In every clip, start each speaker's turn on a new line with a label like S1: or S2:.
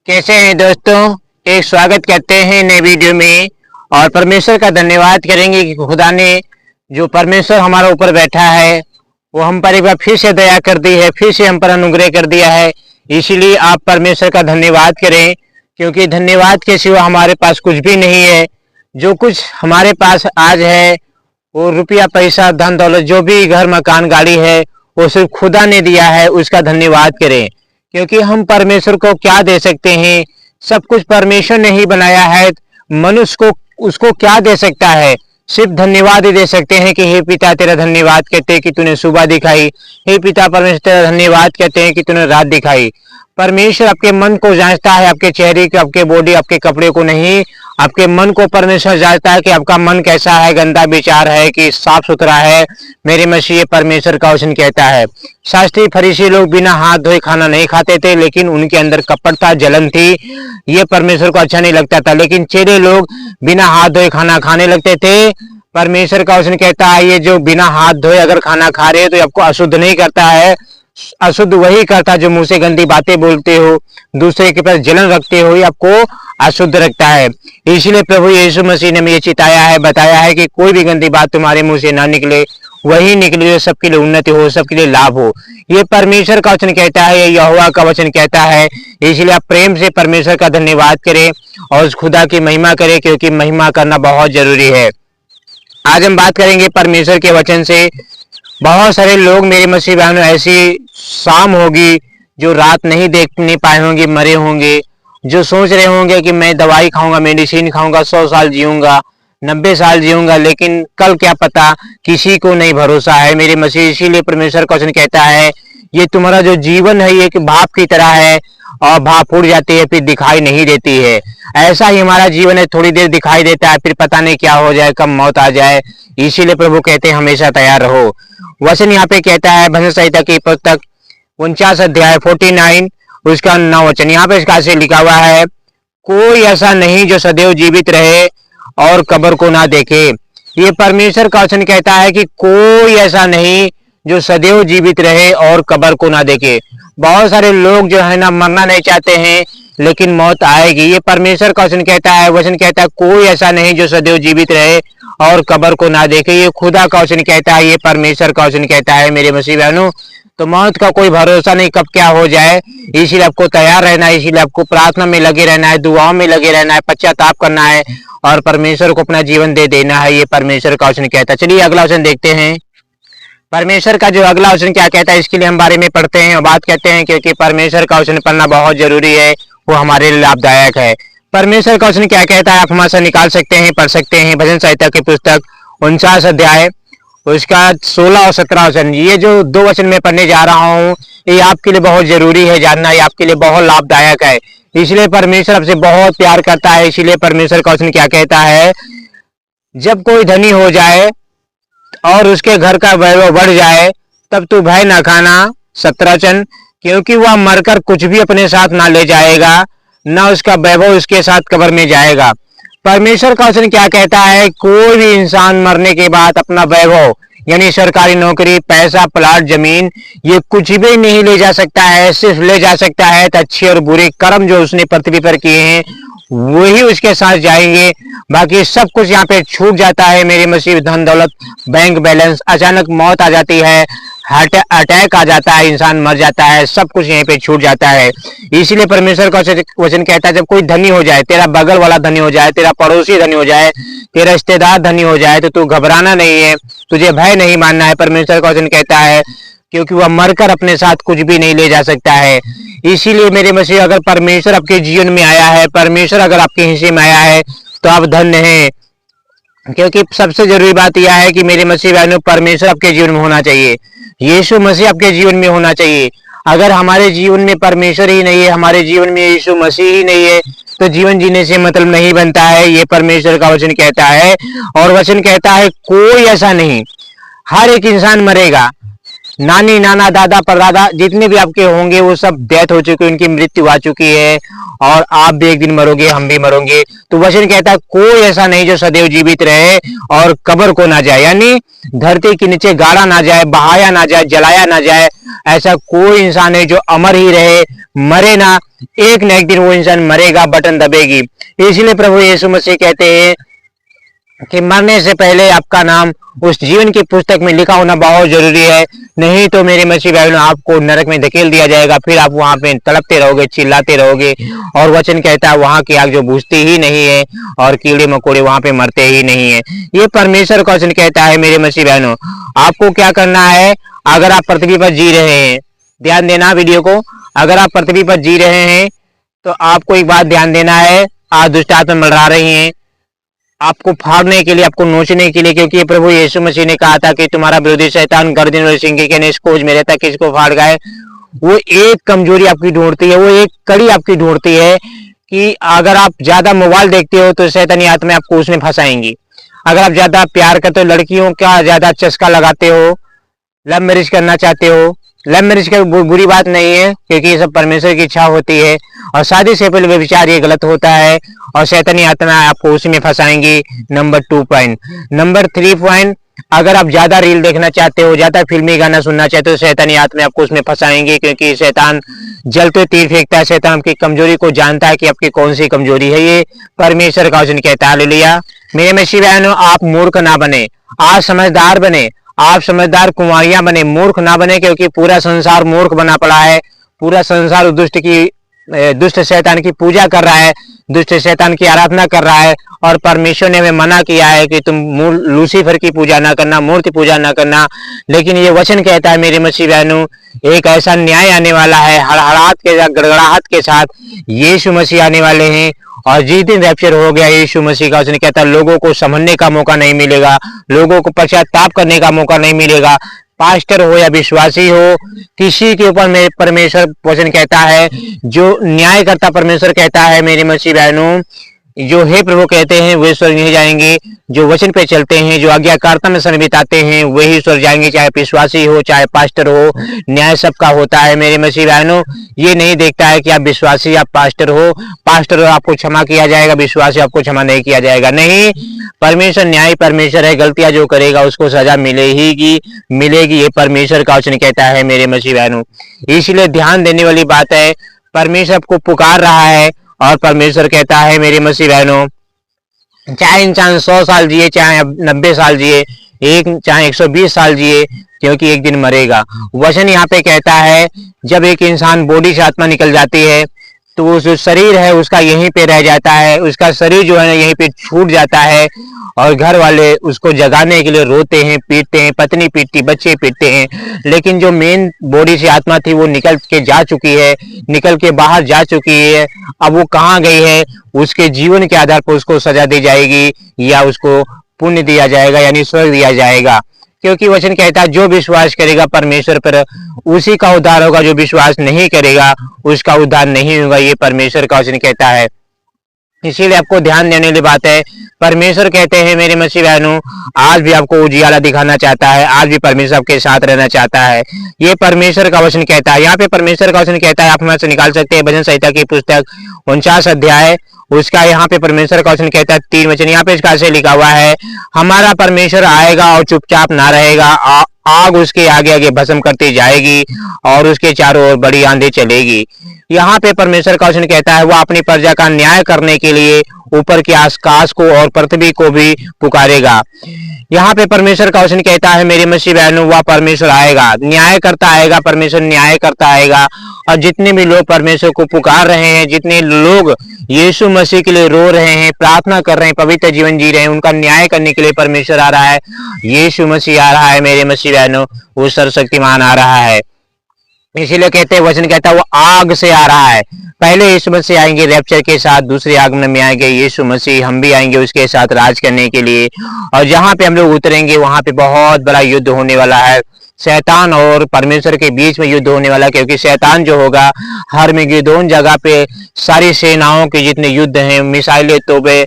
S1: कैसे हैं दोस्तों। एक स्वागत करते हैं नए वीडियो में और परमेश्वर का धन्यवाद करेंगे कि खुदा ने जो परमेश्वर हमारा ऊपर बैठा है वो हम पर एक बार फिर से दया कर दी है, फिर से हम पर अनुग्रह कर दिया है। इसीलिए आप परमेश्वर का धन्यवाद करें, क्योंकि धन्यवाद के सिवा हमारे पास कुछ भी नहीं है। जो कुछ हमारे पास आज है वो रुपया पैसा धन दौलत जो भी घर मकान गाड़ी है वो सिर्फ खुदा ने दिया है, उसका धन्यवाद करें। क्योंकि हम परमेश्वर को क्या दे सकते हैं, सब कुछ परमेश्वर ने ही बनाया है। मनुष्य को उसको क्या दे सकता है, सिर्फ धन्यवाद ही दे सकते हैं कि हे पिता तेरा धन्यवाद कहते हैं कि तूने सुबह दिखाई। हे पिता परमेश्वर तेरा धन्यवाद कहते हैं कि तूने रात दिखाई। परमेश्वर आपके मन को जांचता है, आपके चेहरे को, आपके बॉडी, आपके कपड़े को नहीं। आपके मन को परमेश्वर जांचता है कि आपका मन कैसा है, गंदा विचार है कि साफ सुथरा है। मेरे मसीह परमेश्वर का वचन कहता है। शास्त्री फरीसी लोग बिना हाथ धोए खाना नहीं खाते थे, लेकिन उनके अंदर कपट था, जलन थी। ये परमेश्वर को अच्छा नहीं लगता था। लेकिन चेले लोग बिना हाथ धोए खाना खाने लगते थे। परमेश्वर का वचन कहता है ये जो बिना हाथ धोए अगर खाना खा रहे हो तो आपको अशुद्ध नहीं करता है। अशुद्ध वही करता जो मुंह से गंदी बातें बोलते हो, दूसरे के प्रति जलन रखते हो, ये आपको अशुद्ध रखता है। इसलिए प्रभु यीशु मसीह ने ये चिताया है, बताया है कि कोई भी गंदी बात तुम्हारे मुंह से ना निकले, वही निकले जो सबके लिए उन्नति हो, सबके लिए लाभ हो। ये परमेश्वर का वचन कहता है, ये यहोवा का वचन कहता है। इसलिए आप प्रेम से परमेश्वर का धन्यवाद करें और उस खुदा की महिमा करें, क्योंकि महिमा करना बहुत जरूरी है। आज हम बात करेंगे परमेश्वर के वचन से। बहुत सारे लोग मेरे मसीह बहनों ऐसी शाम होगी जो रात नहीं देखने पाए होंगे, मरे होंगे, जो सोच रहे होंगे कि मैं दवाई खाऊंगा, मेडिसिन खाऊंगा, 100 साल जीऊंगा, 90 साल जीऊंगा, लेकिन कल क्या पता, किसी को नहीं भरोसा है मेरे मसीह। इसीलिए परमेश्वर का वचन कहता है ये तुम्हारा जो जीवन है ये एक भाप की तरह है, और भाप उड़ जाती है फिर दिखाई नहीं देती है। ऐसा ही हमारा जीवन है, थोड़ी देर दिखाई देता है फिर पता नहीं क्या हो जाए, कब मौत आ जाए। इसीलिए प्रभु कहते हैं हमेशा तैयार रहो। वचन यहाँ पे कहता है भजन संहिता की पुस्तक 49 अध्याय 49 उसका 9 वचन, यहाँ पे इसका से लिखा हुआ है, कोई ऐसा नहीं जो सदैव जीवित रहे और कब्र को ना देखे। ये परमेश्वर का वचन कहता है कि कोई ऐसा नहीं जो सदैव जीवित रहे और कब्र को ना देखे। बहुत सारे लोग जो है ना मरना नहीं चाहते हैं, लेकिन मौत आएगी। ये परमेश्वर का वचन कहता है, वचन कहता है कोई ऐसा नहीं जो सदैव जीवित रहे और कब्र को ना देखे। ये खुदा का वचन कहता है, ये परमेश्वर का वचन कहता है मेरे मसीह बहनों। तो मौत का कोई भरोसा नहीं, कब क्या हो जाए। इसीलिए आपको तैयार रहना है, इसीलिए आपको प्रार्थना में लगे रहना है, दुआओं में लगे रहना है, पश्चाताप करना है और परमेश्वर को अपना जीवन दे देना है। ये परमेश्वर का वचन कहता है। चलिए अगला वचन देखते हैं। परमेश्वर का जो अगला वचन क्या कहता है, इसके लिए हम बारे में पढ़ते हैं और बात करते हैं, क्योंकि परमेश्वर का वचन पढ़ना बहुत जरूरी है, वो हमारे लिए लाभदायक है। परमेश्वर का वचन क्या कहता है आप हमारे साथ निकाल सकते हैं, पढ़ सकते हैं। भजन संहिता की पुस्तक 49 अध्याय उसका 16 और 17 वचन। ये जो दो वचन मैं पढ़ने जा रहा हूँ ये आपके लिए बहुत जरूरी है जानना, ये आपके लिए बहुत लाभदायक है। इसलिए परमेश्वर आपसे बहुत प्यार करता है। इसीलिए परमेश्वर का वचन क्या कहता है, जब कोई धनी हो जाए और उसके घर का वैभव बढ़ जाए तब तू भय न खाना, 17 वचन, क्योंकि वह मरकर कुछ भी अपने साथ ना ले जाएगा, न उसका वैभव उसके साथ कब्र में जाएगा। परमेश्वर का वचन क्या कहता है, कोई भी इंसान मरने के बाद अपना वैभव यानी सरकारी नौकरी, पैसा, प्लाट, जमीन, ये कुछ भी नहीं ले जा सकता है। सिर्फ ले जा सकता है तो अच्छे और बुरे कर्म जो उसने पृथ्वी पर किए हैं वही उसके साथ जाएंगे। बाकी सब कुछ यहाँ पे छूट जाता है मेरे मसीह। धन दौलत, बैंक बैलेंस, अचानक मौत आ जाती है, हार्ट अटैक आ जाता है, इंसान मर जाता है, सब कुछ यहीं पे छूट जाता है। इसीलिए परमेश्वर का वचन कहता है जब कोई धनी हो जाए, तेरा बगल वाला धनी हो जाए, तेरा पड़ोसी धनी हो जाए, तेरा रिश्तेदार धनी हो जाए, तो तू घबराना नहीं है, तुझे भय नहीं मानना है। परमेश्वर का वचन कहता है क्योंकि वह मरकर अपने साथ कुछ भी नहीं ले जा सकता है। इसीलिए मेरे मसीह अगर परमेश्वर आपके जीवन में आया है, परमेश्वर अगर आपके हिस्से में आया है तो आप धन्य हैं। क्योंकि सबसे जरूरी बात यह है कि मेरे मसीह बहनों परमेश्वर आपके जीवन में होना चाहिए, यीशु मसीह आपके जीवन में होना चाहिए। अगर हमारे जीवन में परमेश्वर ही नहीं है, हमारे जीवन में यीशु मसीह ही नहीं है, तो जीवन जीने से मतलब नहीं बनता है। ये परमेश्वर का वचन कहता है। और वचन कहता है कोई ऐसा नहीं, हर एक इंसान मरेगा। नानी, नाना, दादा, परदादा जितने भी आपके होंगे वो सब डेथ हो चुकी है, उनकी मृत्यु आ चुकी है, और आप भी एक दिन मरोगे, हम भी मरोगे। तो वचन कहता है कोई ऐसा नहीं जो सदैव जीवित रहे और कब्र को ना जाए, यानी धरती के नीचे गाड़ा ना जाए, बहाया ना जाए, जलाया ना जाए। ऐसा कोई इंसान है जो अमर ही रहे, मरे ना। एक न एक दिन वो इंसान मरेगा, बटन दबेगी। इसलिए प्रभु यीशु मसीह कहते हैं कि मरने से पहले आपका नाम उस जीवन की पुस्तक में लिखा होना बहुत जरूरी है, नहीं तो मेरे मसीह भाइयों आपको नरक में धकेल दिया जाएगा, फिर आप वहां पे तड़पते रहोगे, चिल्लाते रहोगे। और वचन कहता है वहां की आग जो बुझती ही नहीं है और कीड़े मकोड़े वहां पे मरते ही नहीं है। ये परमेश्वर का वचन कहता है मेरे मसीह बहनों। आपको क्या करना है, अगर आप पृथ्वी पर जी रहे हैं, ध्यान देना वीडियो को, अगर आप पृथ्वी पर जी रहे हैं तो आपको एक बात ध्यान देना है, आज दुष्ट आत्मा मंडरा रही हैं आपको फाड़ने के लिए, आपको नोचने के लिए, क्योंकि प्रभु यीशु मसीह ने कहा था कि तुम्हारा विरोधी शैतान गर्दन और सिंह के नेश खोज में रहता, किसको फाड़ गए। वो एक कमजोरी आपकी ढूंढती है, वो एक कड़ी आपकी ढूंढती है कि अगर आप ज्यादा मोबाइल देखते हो तो शैतानी आत्मा आपको उसमें फंसाएंगी। अगर आप ज्यादा प्यार करते हो, लड़कियों का ज्यादा चस्का लगाते हो, लव मैरिज करना चाहते हो, लव मैरिज का बुरी बात नहीं है क्योंकि ये सब परमेश्वर की इच्छा होती है, और शादी से पहले व्यभिचार ये गलत होता है और शैतानी आत्मा आपको उसी में फंसाएंगी। Number 2 point. नंबर 3 पॉइंट, अगर आप ज्यादा रील देखना चाहते हो, ज्यादा फिल्मी गाना सुनना चाहते हो, शैतानी आत्मा आपको उसमें फंसाएंगे, क्योंकि शैतान जलते तीर फेंकता है, शैतान आपकी कमजोरी को जानता है कि आपकी कौन सी कमजोरी है। ये परमेश्वर का वचन कहता है। हालेलुया। मेरे मसीह बहनों, आप मूर्ख ना बने, आप समझदार बने, आप समझदार कुंवारियां बने, मूर्ख ना बने, क्योंकि पूरा संसार मूर्ख बना पड़ा है। पूरा संसार दुष्ट शैतान की पूजा कर रहा है, दुष्ट शैतान की आराधना कर रहा है, और परमेश्वर ने हमें मना किया है कि तुम लूसीफर की पूजा ना करना, मूर्ति पूजा ना करना। लेकिन ये वचन कहता है मेरे मसीह बहनों, एक ऐसा न्याय आने वाला है, हड़हड़ाहट के साथ, गड़गड़ाहट के साथ यीशु मसीह आने वाले हैं। और जिस दिन रैप्चर हो गया यीशु मसीह का, उसने कहता है लोगों को समझने का मौका नहीं मिलेगा, लोगों को पश्चाताप करने का मौका नहीं मिलेगा। पास्टर हो या विश्वासी हो, किसी के ऊपर मेरे परमेश्वर वचन कहता है, जो न्याय करता परमेश्वर कहता है मेरे मसीह बहनों, जो हे प्रभु कहते हैं वे स्वर्ग नहीं जाएंगे, जो वचन पे चलते हैं, जो आज्ञाकारिता में समय बिताते हैं वही स्वर्ग जाएंगे, चाहे विश्वासी हो चाहे पास्टर हो। न्याय सबका होता है मेरे मसीह बहनों। ये नहीं देखता है कि आप विश्वासी या पास्टर हो, पास्टर हो आपको क्षमा किया जाएगा, विश्वासी आपको क्षमा नहीं किया जाएगा। नहीं, परमेश्वर न्याय परमेश्वर है, गलतियां जो करेगा उसको सजा मिलेगी। ये परमेश्वर का वचन कहता है मेरे मसीह बहनों। इसलिए ध्यान देने वाली बात है, परमेश्वर आपको पुकार रहा है, और परमेश्वर कहता है मेरे मसीह बहनों, चाहे इंसान 100 साल जिए, चाहे 90 साल जिए, चाहे 120 साल जिए, क्योंकि एक दिन मरेगा। वचन यहाँ पे कहता है जब एक इंसान बॉडी से आत्मा निकल जाती है तो वो जो शरीर है उसका यहीं पे रह जाता है, उसका शरीर जो है यहीं पे छूट जाता है, और घर वाले उसको जगाने के लिए रोते हैं, पीटते हैं, पत्नी पीटती, बच्चे पीटते हैं। लेकिन जो मेन बॉडी से आत्मा थी वो निकल के जा चुकी है, निकल के बाहर जा चुकी है। अब वो कहाँ गई है, उसके जीवन के आधार पर उसको सजा दी जाएगी या उसको पुण्य दिया जाएगा, यानी स्वर्ग दिया जाएगा। क्योंकि वचन कहता है जो विश्वास करेगा परमेश्वर पर उसी का उद्धार होगा, जो विश्वास नहीं करेगा उसका उद्धार नहीं होगा। ये परमेश्वर का वचन कहता है। इसीलिए आपको ध्यान देने वाली बात है, परमेश्वर कहते हैं मेरे मसीह बहनों, आज भी आपको उजियाला दिखाना चाहता है, आज भी परमेश्वर आपके साथ रहना चाहता है। ये परमेश्वर का वचन कहता है। यहाँ पे परमेश्वर का वचन कहता है, आप हमारे से निकाल सकते हैं भजन संहिता की पुस्तक 49 अध्याय, उसका यहाँ पे परमेश्वर का वचन कहता है 3 वचन। यहाँ पे इसका ऐसे लिखा हुआ है, हमारा परमेश्वर आएगा और चुपचाप ना रहेगा, आग उसके आगे आगे भस्म करती जाएगी और उसके चारों ओर बड़ी आंधी चलेगी। यहाँ पे परमेश्वर का वचन कहता है, वह अपनी प्रजा का न्याय करने के लिए ऊपर के आकाश को और पृथ्वी को भी पुकारेगा। यहाँ पे परमेश्वर का वचन कहता है मेरे मसीह बहनों, वह परमेश्वर आएगा, न्याय करता आएगा, परमेश्वर न्याय करता आएगा। और जितने भी लोग परमेश्वर को पुकार रहे हैं, जितने लोग यीशु मसीह के लिए रो रहे हैं, प्रार्थना कर रहे हैं, पवित्र जीवन जी रहे हैं, उनका न्याय करने के लिए परमेश्वर आ रहा है, यीशु मसीह आ रहा है मेरे मसीह बहनों, वो सर्वशक्तिमान आ रहा है। इसीलिए कहते हैं, वचन कहता है वो आग से आ रहा है। पहले यीशु मसीह आएंगे रैप्चर के साथ, दूसरे आगमन में आएंगे यीशु मसीह, हम भी आएंगे उसके साथ राज करने के लिए। और जहां पे हम लोग उतरेंगे वहां पे बहुत बड़ा युद्ध होने वाला है, शैतान और परमेश्वर के बीच में युद्ध होने वाला है। क्योंकि शैतान जो होगा हर मेगिदोन जगह पे सारी सेनाओं के जितने युद्ध हैं, मिसाइलें, तोबे,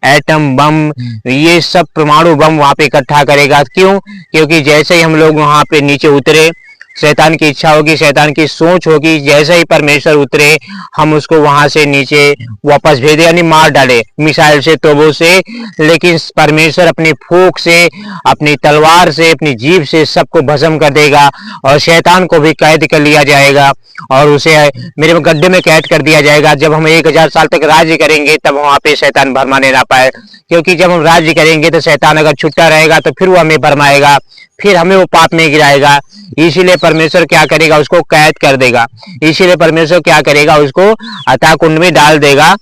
S1: एटम बम, ये सब परमाणु बम वहां पे इकट्ठा करेगा। क्यों? क्योंकि जैसे ही हम लोग वहां पे नीचे उतरे शैतान की इच्छा होगी, शैतान की सोच होगी, जैसे ही परमेश्वर उतरे हम उसको वहां से नीचे वापस भेजे, यानी मार डाले मिसाइल से, तोबों से। लेकिन परमेश्वर अपनी फूंक से, अपनी तलवार से, अपनी जीभ से सबको भस्म कर देगा और शैतान को भी कैद कर लिया जाएगा और उसे मेरे गड्ढे में कैद कर दिया जाएगा। जब हम 1000 साल तक राज्य करेंगे तब वहां पे शैतान भरमाने ना पाए, क्योंकि जब हम राज्य करेंगे तो शैतान अगर छुट्टा रहेगा तो फिर वो हमें भरमाएगा, फिर हमें वो पाप में गिराएगा। इसीलिए परमेश्वर क्या करेगा, उसको कैद कर देगा। इसीलिए परमेश्वर क्या करेगा, उसको अथाह कुंड में डाल देगा,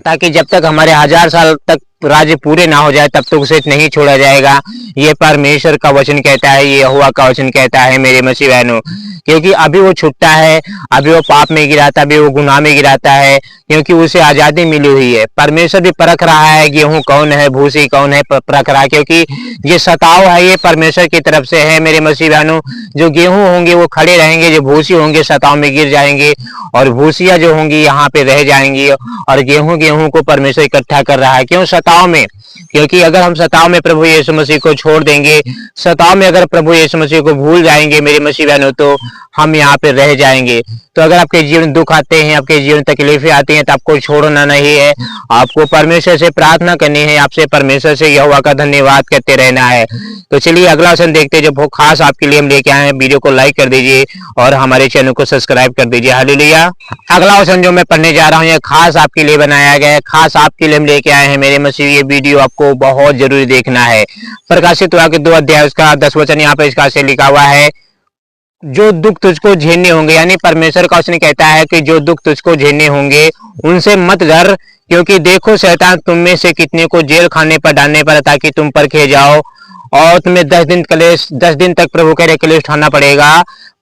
S1: ताकि जब तक हमारे 1000 साल तक राज्य पूरे ना हो जाए तब तक उसे नहीं छोड़ा जाएगा। ये परमेश्वर का वचन कहता है, ये यहोवा का वचन कहता है मेरे मसीह बहनों। क्योंकि अभी वो छुट्टा है, अभी वो पाप में गिराता, अभी वो गुनाह में गिराता है, क्योंकि उसे आजादी मिली हुई है। परमेश्वर भी परख रहा है गेहूं कौन है, भूसी कौन है, परख रहा है, क्योंकि ये सताव है ये परमेश्वर की तरफ से है मेरे मसीह बहनों। जो गेहूं होंगे वो खड़े रहेंगे, जो भूसी होंगे सताव में गिर जाएंगे, और भूसिया जो होंगी यहाँ पे रह जाएंगी। और गेहूं को परमेश्वर इकट्ठा कर रहा है, क्यों? सताव में। क्योंकि अगर हम सताव में प्रभु यीशु मसीह को छोड़ देंगे, सताव में अगर प्रभु यीशु मसीह को भूल जाएंगे मेरे मसीह बहनों, तो हम यहाँ पे रह जाएंगे। तो अगर आपके जीवन दुख आते हैं, आपके जीवन तकलीफें आती हैं, तो आपको छोड़ना नहीं है, आपको परमेश्वर से प्रार्थना करनी है, आपसे परमेश्वर से यहोवा का धन्यवाद करते रहना है। तो चलिए अगला वचन देखते हैं, जो खास आपके लिए हम लेके आए हैं। वीडियो को लाइक कर दीजिए और हमारे चैनल को सब्सक्राइब कर दीजिए। हालेलुया। अगला वचन जो मैं पढ़ने जा रहा हूँ, ये खास आपके लिए बनाया गया है, खास आपके लिए हम लेके आए हैं मेरे मसीह। ये वीडियो आपको बहुत जरूरी देखना है। प्रकाशित वाक्य 2 अध्याय उसका 10 वचन यहाँ पे इसका से लिखा हुआ है, जो दुख तुझको झेलने होंगे, यानी परमेश्वर का वचन कहता है कि जो दुख तुझको झेलने होंगे उनसे मत डर, क्योंकि देखो शैतान तुम में से कितने को जेल खाने पर डालने पर ताकि तुम परखे जाओ, और तुम्हें 10 दिन तक प्रभु कह रहे क्लेश उठाना पड़ेगा।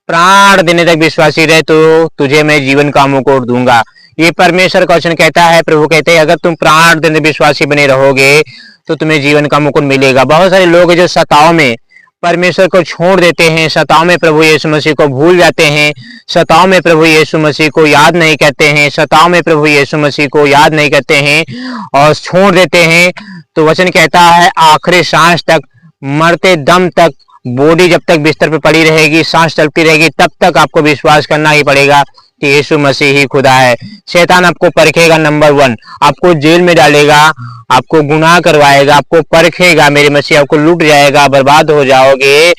S1: प्राण देने तक विश्वासी रहे तो तुझे मैं जीवन का मुकुट दूंगा। ये परमेश्वर का वचन कहता है। प्रभु कहते हैं अगर तुम प्राण देने विश्वासी बने रहोगे तो तुम्हें जीवन का मुकुट मिलेगा। बहुत सारे लोग जो सताव में परमेश्वर को छोड़ देते हैं, सताव में प्रभु यीशु मसीह को भूल जाते हैं, सताव में प्रभु यीशु मसीह को याद नहीं करते हैं, सताव में प्रभु यीशु मसीह को याद नहीं करते हैं और छोड़ देते हैं, तो वचन कहता है आखिरी सांस तक, मरते दम तक, बॉडी जब तक बिस्तर पे पड़ी रहेगी, सांस चलती रहेगी, तब तक आपको विश्वास करना ही पड़ेगा कि यीशु मसीह ही खुदा है। शैतान आपको परखेगा, नंबर 1 आपको जेल में डालेगा, आपको गुनाह करवाएगा, आपको परखेगा मेरे मसीह, आपको लूट जाएगा, बर्बाद हो जाओगे,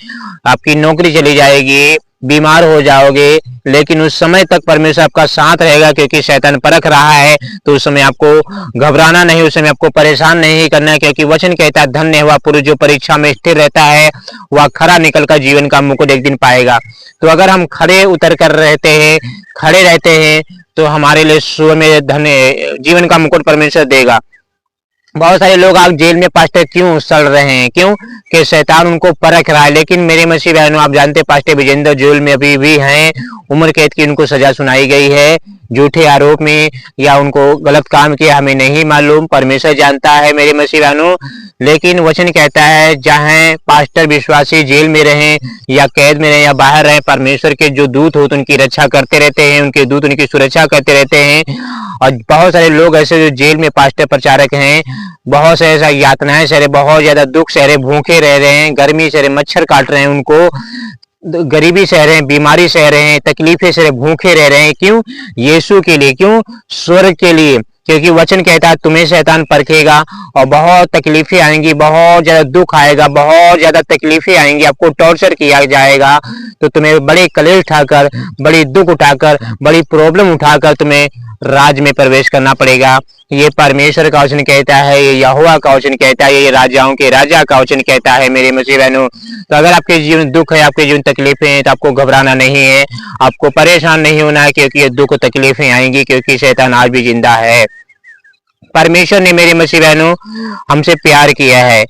S1: आपकी नौकरी चली जाएगी, बीमार हो जाओगे, लेकिन उस समय तक परमेश्वर आपका साथ रहेगा, क्योंकि शैतान परख रहा है। तो उस समय आपको घबराना नहीं, उस समय आपको परेशान नहीं करना है, क्योंकि वचन कहता है धन्य है वह पुरुष जो परीक्षा में स्थिर रहता है, वह खरा निकलकर जीवन का मुकुट एक दिन पाएगा। तो अगर हम खड़े उतर कर रहते हैं, खड़े रहते हैं, तो हमारे लिए स्वर्ग में धन्य जीवन का मुकुट परमेश्वर देगा। बहुत सारे लोग आज जेल में पास्टर क्यों सड़ रहे हैं? क्यों? कि शैतान उनको परख रहा है। लेकिन मेरे मसीह बहनों, आप जानते हैं पास्टर विजेंद्र जेल में अभी भी हैं, उम्र कैद की उनको सजा सुनाई गई है, झूठे आरोप में, या उनको गलत काम किया हमें नहीं मालूम, परमेश्वर जानता है मेरे मसीह बहनों। लेकिन वचन कहता है जहां पास्टर विश्वासी जेल में रहें या कैद में रहें या बाहर रहें, परमेश्वर के जो दूत होते उनकी रक्षा करते रहते हैं, उनके दूत उनकी सुरक्षा करते रहते हैं। और बहुत सारे लोग ऐसे जो जेल में पास्टर प्रचारक हैं, बहुत से ऐसा यातनाएं सह रहे, बहुत ज्यादा दुख सह रहे, भूखे रह रहे हैं, गर्मी सह रहे, मच्छर काट रहे हैं उनको, गरीबी सह रहे हैं, बीमारी सह रहे हैं, तकलीफें सह रहे, भूखे रह रहे हैं। क्यों? यीशु के लिए। क्यों? स्वर्ग के लिए। क्योंकि वचन कहता है तुम्हें शैतान परखेगा और बहुत तकलीफें आएंगी, बहुत ज्यादा दुख आएगा, बहुत ज्यादा तकलीफें आएंगी, आपको टॉर्चर किया जाएगा। तो तुम्हें बड़े कलेश उठाकर, बड़ी दुख उठाकर, बड़ी प्रॉब्लम उठाकर तुम्हें राज में प्रवेश करना पड़ेगा। ये परमेश्वर का वचन कहता है, ये यहोवा का वचन कहता है, ये राजाओं के राजा का वचन कहता है मेरे मसीह बहनों। तो अगर आपके जीवन दुख है, आपके जीवन तकलीफें हैं, तो आपको घबराना नहीं है, आपको परेशान नहीं होना है, क्योंकि ये दुख तकलीफें आएंगी, क्योंकि शैतान आज भी जिंदा है। परमेश्वर ने मेरे मसीह बहनों हमसे प्यार किया है।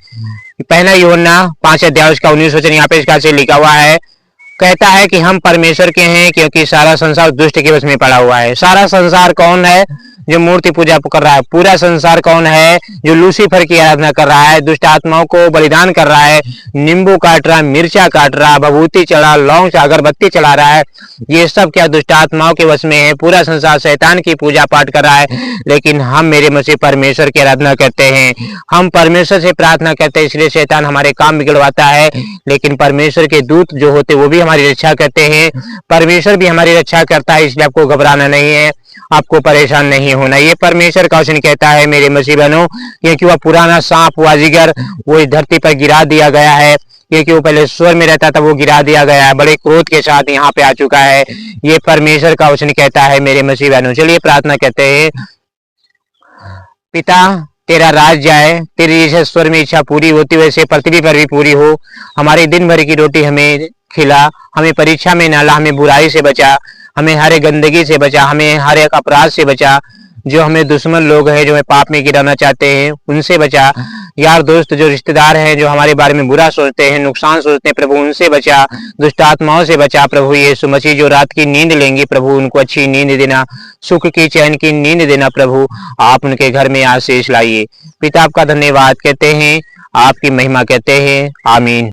S1: पहला यूहन्ना 5 अध्याय उसका 19 वचन यहाँ पे इसका से लिखा हुआ है, कहता है कि हम परमेश्वर के हैं, क्योंकि सारा संसार दुष्ट के वश में पड़ा हुआ है। सारा संसार कौन है? जो मूर्ति पूजा कर रहा है, पूरा संसार कौन है जो लूसीफर की आराधना कर रहा है, दुष्ट आत्माओं को बलिदान कर रहा है, नींबू काट रहा है, मिर्चा काट रहा है, भभूति चढ़ा, लौंग अगरबत्ती चला रहा है, ये सब क्या दुष्ट आत्माओं के वश में है। पूरा संसार शैतान की पूजा पाठ कर रहा है, लेकिन हम मेरे मसीह परमेश्वर की आराधना करते हैं, हम परमेश्वर से प्रार्थना करते हैं, इसलिए शैतान हमारे काम बिगड़वाता है। लेकिन परमेश्वर के दूत जो होते वो भी हमारी रक्षा करते हैं, परमेश्वर भी हमारी रक्षा करता है, इसलिए आपको घबराना नहीं है, आपको परेशान नहीं होना। ये परमेश्वर का वचन कहता है मेरे मसीह बहनों, क्योंकि वह पुराना सांप हुआ जिगर वो इस धरती पर गिरा दिया गया है, क्योंकि वो पहले स्वर में रहता था, वो गिरा दिया गया है, बड़े क्रोध के साथ यहाँ पे आ चुका है। ये परमेश्वर का वचन कहता है मेरे मसीह बहनों। चलिए प्रार्थना करते हैं। पिता, तेरा राज जाए, तेरी जैसे स्वर में इच्छा पूरी होती वैसे पृथ्वी पर भी पूरी हो। हमारी दिन भर की रोटी हमें खिला, हमें परीक्षा में न ला, हमें बुराई से बचा, हमें हर एक गंदगी से बचा, हमें हर एक अपराध से बचा, जो हमें दुश्मन लोग हैं जो हमें पाप में गिराना चाहते हैं उनसे बचा, यार दोस्त जो रिश्तेदार हैं जो हमारे बारे में बुरा सोचते हैं, नुकसान सोचते हैं, प्रभु उनसे बचा, दुष्ट आत्माओं से बचा। प्रभु यीशु मसीह जो रात की नींद लेंगे प्रभु उनको अच्छी नींद देना, सुख की चैन की नींद देना। प्रभु आप उनके घर में आशीष लाइए। पिता आपका धन्यवाद कहते हैं, आपकी महिमा कहते हैं। आमीन।